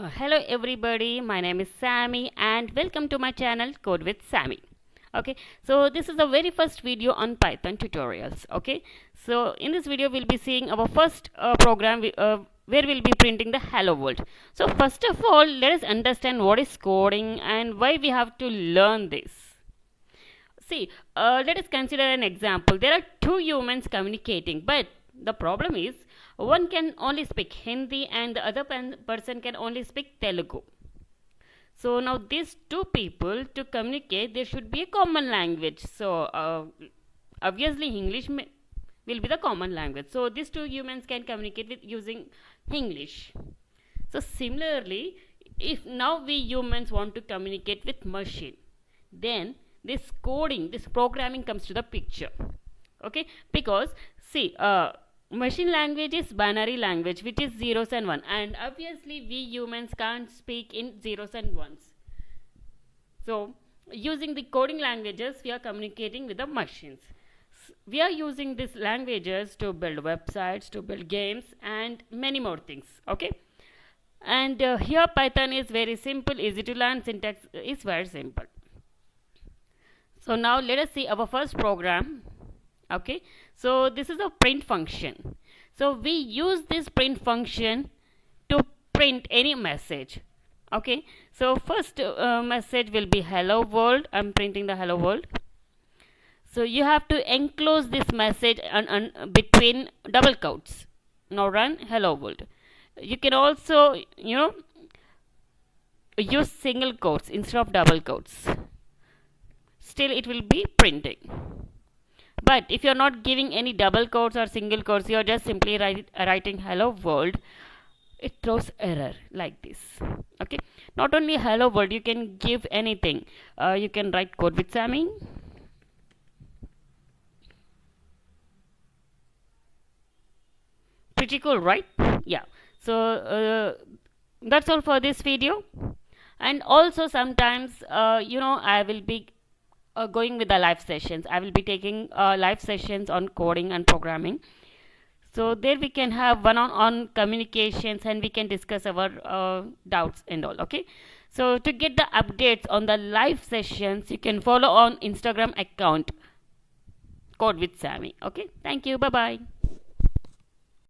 Hello everybody, my name is Sammy and welcome to my channel Code with Sammy. Okay, so this is the very first video on Python tutorials. Okay, so in this video we'll be seeing our first program where we'll be printing the hello world. So first of all, let us understand what is coding and why we have to learn this. See, let us consider an example. There are two humans communicating, but the problem is one can only speak Hindi and the other person can only speak Telugu. So now these two people to communicate, there should be a common language. So obviously English will be the common language. So these two humans can communicate with using English. So similarly, if now we humans want to communicate with machine, then this coding, this programming comes to the picture. Okay, because see, machine language is binary language, which is zeros and one, and obviously we humans can't speak in zeros and ones. So using the coding languages, we are communicating with the machines. We are using these languages to build websites, to build games, and many more things. Okay, and here Python is very simple, easy to learn, syntax is very simple. So now let us see our first program. Okay, so this is a print function. So we use this print function to print any message. Okay, so first message will be hello world. I'm printing the hello world. So you have to enclose this message between double quotes. Now run hello world. You can also use single quotes instead of double quotes. Still it will be printing. But if you're not giving any double quotes or single quotes, you're just simply writing hello world, it throws error like this. Okay, not only hello world, you can give anything. You can write code with Sammy. Pretty cool, right? Yeah, so that's all for this video. And also sometimes I will be going with the live sessions. I will be taking live sessions on coding and programming. So there we can have one-on-one communications and we can discuss our doubts and all. Okay. So to get the updates on the live sessions, you can follow on Instagram account Code with Sammy. Okay. Thank you. Bye bye.